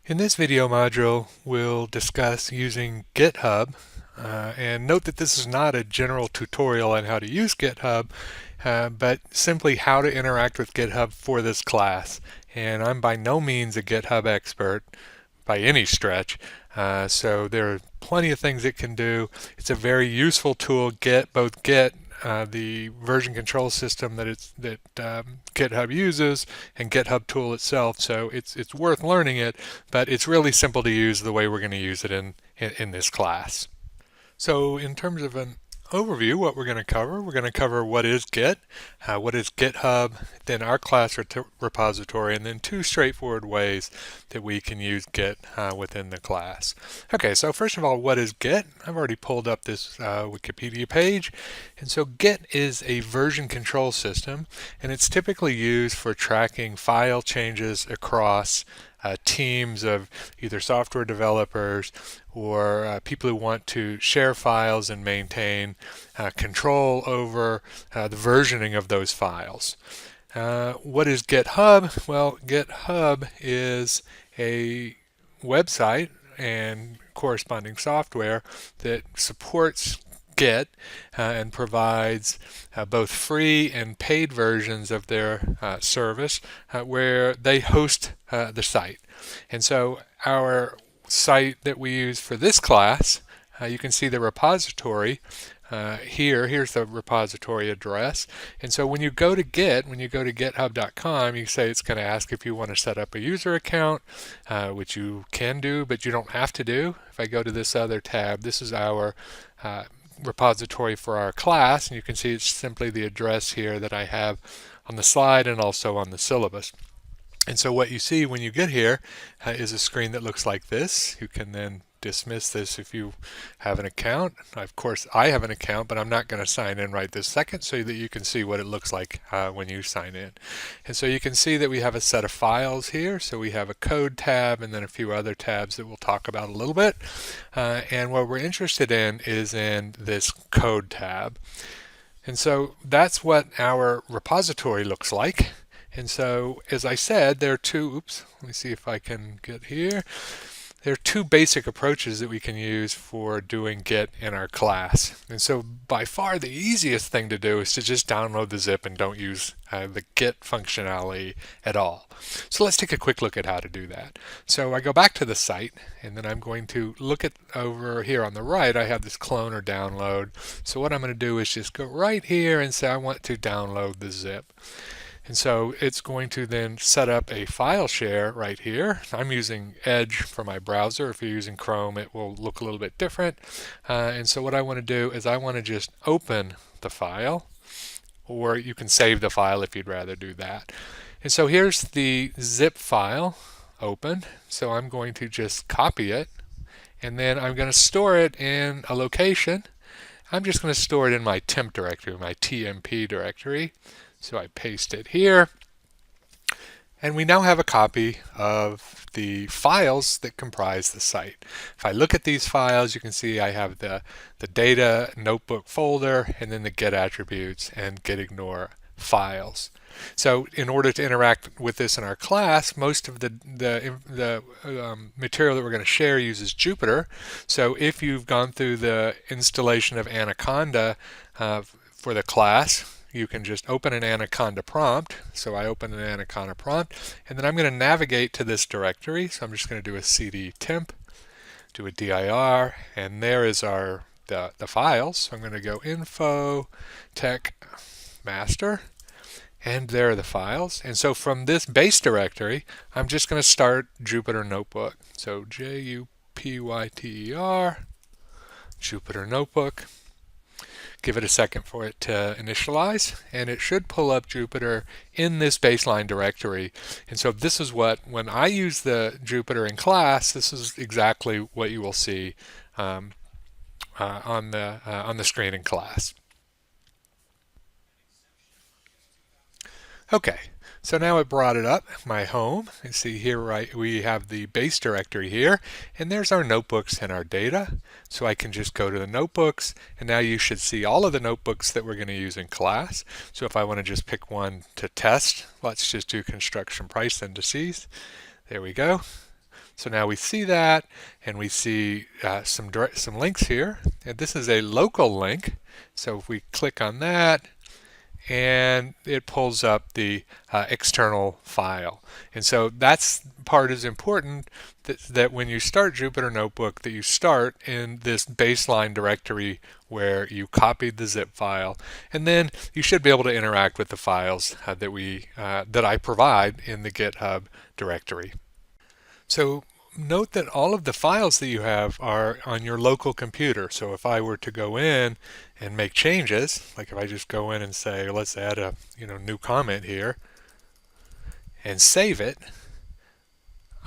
In this video module, we'll discuss using GitHub. And note that this is not a general tutorial on how to use GitHub, but simply how to interact with GitHub for this class. And I'm by no means a GitHub expert by any stretch, so there are plenty of things it can do. It's a very useful tool. Both Git, the version control system that GitHub uses, and GitHub tool itself. So it's worth learning it, but it's really simple to use the way we're going to use it in this class. So in terms of an overview, what we're going to cover what is Git, what is GitHub, then our class repository, and then two straightforward ways that we can use Git within the class. Okay, so first of all, what is Git? I've already pulled up this Wikipedia page, and so Git is a version control system, and it's typically used for tracking file changes across teams of either software developers or people who want to share files and maintain control over the versioning of those files. What is GitHub? Well, GitHub is a website and corresponding software that supports Git and provides both free and paid versions of their service where they host the site. And so our site that we use for this class, you can see the repository here's the repository address. And so when you go to Git, when you go to github.com, you say it's going to ask if you want to set up a user account, which you can do, but you don't have to do. If I go to this other tab, this is our repository for our class, and you can see it's simply the address here that I have on the slide and also on the syllabus. And so what you see when you get here is a screen that looks like this. You can then dismiss this if you have an account. Of course, I have an account, but I'm not going to sign in right this second so that you can see what it looks like when you sign in. And so you can see that we have a set of files here. So we have a code tab and then a few other tabs that we'll talk about a little bit. And what we're interested in is in this code tab. And so that's what our repository looks like. And so, as I said, there are two, let me see if I can get here. There are two basic approaches that we can use for doing Git in our class. And so by far the easiest thing to do is to just download the zip and don't use the Git functionality at all. So let's take a quick look at how to do that. So I go back to the site, and then I'm going to look at over here on the right, I have this clone or download. So what I'm going to do is just go right here and say I want to download the zip. And so it's going to then set up a file share right here. I'm using Edge for my browser. If you're using Chrome, it will look a little bit different. And so what I want to do is I want to just open the file, or you can save the file if you'd rather do that. And so here's the zip file open. So I'm going to just copy it, and then I'm going to store it in a location. I'm just going to store it in my temp directory, my TMP directory. So I paste it here, and we now have a copy of the files that comprise the site. If I look at these files, you can see I have the data notebook folder, and then the Git attributes and Git ignore files. So in order to interact with this in our class, most of the material that we're going to share uses Jupyter. So if you've gone through the installation of Anaconda for the class, you can just open an Anaconda prompt. So I open an Anaconda prompt, and then I'm going to navigate to this directory. So I'm just going to do a cd temp, do a dir, and there is the files. So I'm going to go info tech master, and there are the files. And so from this base directory, I'm just going to start Jupyter Notebook. So Jupyter, Jupyter Notebook. Give it a second for it to initialize, and it should pull up Jupyter in this baseline directory. And so this is when I use the Jupyter in class, this is exactly what you will see on the screen in class. Okay, so now it brought it up, my home. You see here, we have the base directory here, and there's our notebooks and our data. So I can just go to the notebooks, and now you should see all of the notebooks that we're going to use in class. So if I want to just pick one to test, let's just do construction price indices. There we go. So now we see that, and we see some links here. And this is a local link. So if we click on that, and it pulls up the external file. And so that's part is important, that when you start Jupyter Notebook, that you start in this baseline directory where you copied the zip file, and then you should be able to interact with the files that I provide in the GitHub directory. So note that all of the files that you have are on your local computer. So if I were to go in and make changes, like if I just go in and say, let's add a new comment here and save it,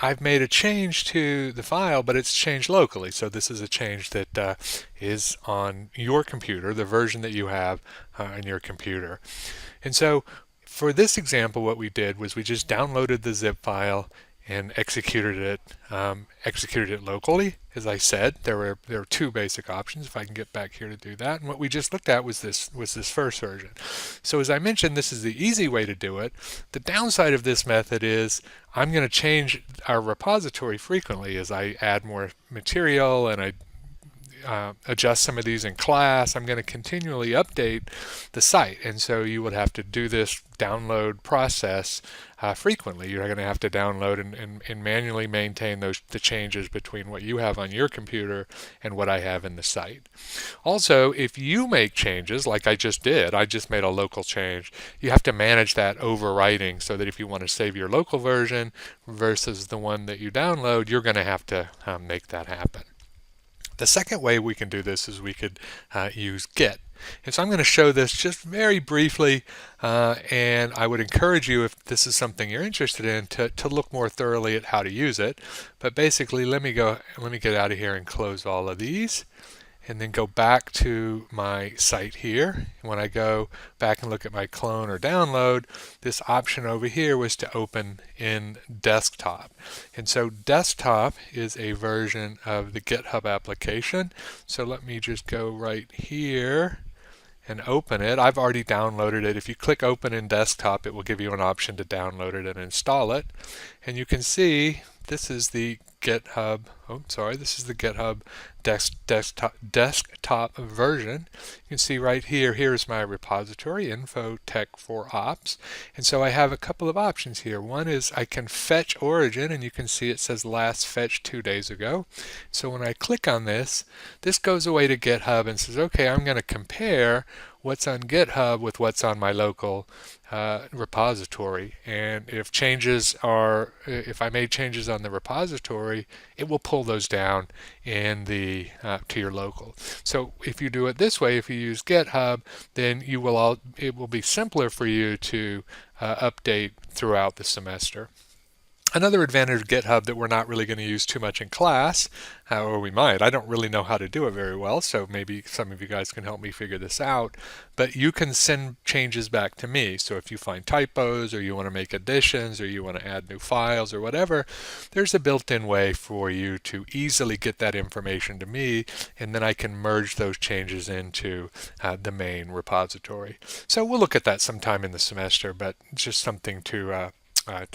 I've made a change to the file, but it's changed locally. So this is a change that is on your computer, the version that you have on your computer. And so for this example, what we did was we just downloaded the zip file and executed it locally. As I said, there were two basic options. If I can get back here to do that, and what we just looked at was this first version. So as I mentioned, this is the easy way to do it. The downside of this method is I'm going to change our repository frequently as I add more material and I adjust some of these in class. I'm going to continually update the site, and so you would have to do this download process frequently. You're going to have to download and manually maintain the changes between what you have on your computer and what I have in the site. Also, if you make changes like I just did, I just made a local change, you have to manage that overwriting so that if you want to save your local version versus the one that you download, you're going to have to make that happen. The second way we can do this is we could use Git. And so I'm going to show this just very briefly, and I would encourage you, if this is something you're interested in, to look more thoroughly at how to use it. But basically, let me get out of here and close all of these, and then go back to my site here. When I go back and look at my clone or download, this option over here was to open in desktop. And so desktop is a version of the GitHub application. So let me just go right here and open it. I've already downloaded it. If you click open in desktop, it will give you an option to download it and install it. And you can see this is the GitHub, this is the GitHub desktop version. You can see right here, here's my repository, info tech for ops. And so I have a couple of options here. One is I can fetch origin, and you can see it says last fetched 2 days ago. So when I click on this, this goes away to GitHub and says, okay, I'm going to compare what's on GitHub with what's on my local repository. And if I made changes on the repository, it will pull those down in the to your local. So if you do it this way, if you use GitHub, then it will be simpler for you to update throughout the semester. Another advantage of GitHub that we're not really going to use too much in class, or we might, I don't really know how to do it very well, so maybe some of you guys can help me figure this out, but you can send changes back to me. So if you find typos, or you want to make additions, or you want to add new files or whatever, there's a built-in way for you to easily get that information to me, and then I can merge those changes into the main repository. So we'll look at that sometime in the semester, but just something to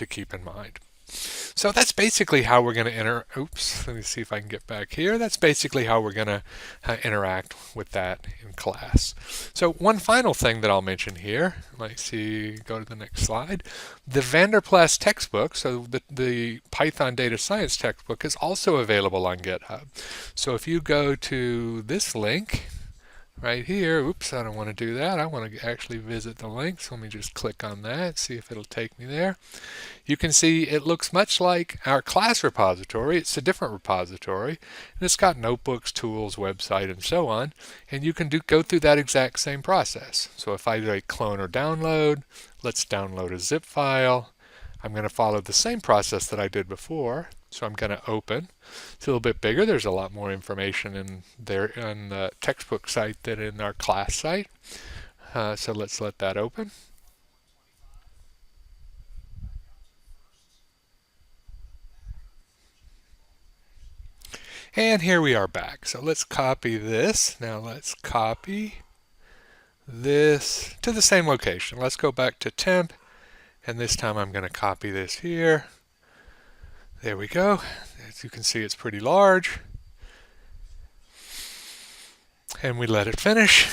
keep in mind. So that's basically how we're going to let me see if I can get back here. That's basically how we're going to interact with that in class. So one final thing that I'll mention here, let's see, go to the next slide. The Vanderplas textbook, so the Python data science textbook, is also available on GitHub. So if you go to this link right here, oops, I don't want to do that. I want to actually visit the link. So let me just click on that, see if it'll take me there. You can see it looks much like our class repository. It's a different repository, and it's got notebooks, tools, website, and so on. And you can go through that exact same process. So if I do a clone or download, let's download a zip file. I'm going to follow the same process that I did before. So I'm going to open. It's a little bit bigger. There's a lot more information in there on the textbook site than in our class site. So let's let that open. And here we are back. So let's copy this. Now let's copy this to the same location. Let's go back to temp, and this time I'm going to copy this here. There we go. As you can see, it's pretty large. And we let it finish.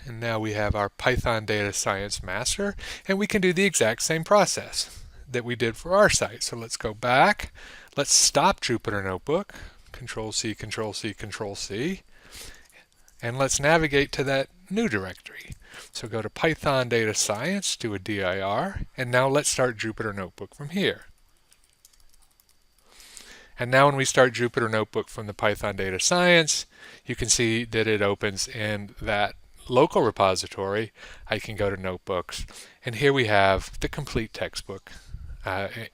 And now we have our Python Data Science Master, and we can do the exact same process that we did for our site. So let's go back. Let's stop Jupyter Notebook. Control C, Control C, Control C. And let's navigate to that new directory. So go to Python Data Science, do a dir, and now let's start Jupyter Notebook from here. And now when we start Jupyter Notebook from the Python Data Science, you can see that it opens in that local repository. I can go to Notebooks, and here we have the complete textbook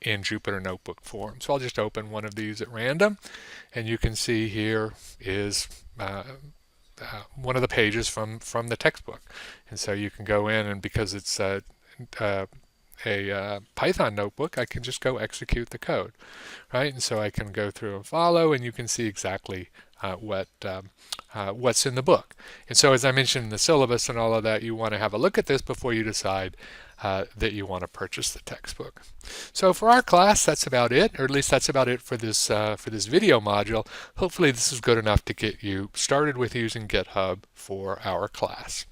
in Jupyter Notebook form. So I'll just open one of these at random, and you can see here is one of the pages from the textbook. And so you can go in, and because it's a Python notebook, I can just go execute the code, right? And so I can go through and follow, and you can see exactly what's in the book. And so as I mentioned in the syllabus and all of that, you want to have a look at this before you decide that you want to purchase the textbook. So for our class, that's about it, or at least that's about it for this video module. Hopefully this is good enough to get you started with using GitHub for our class.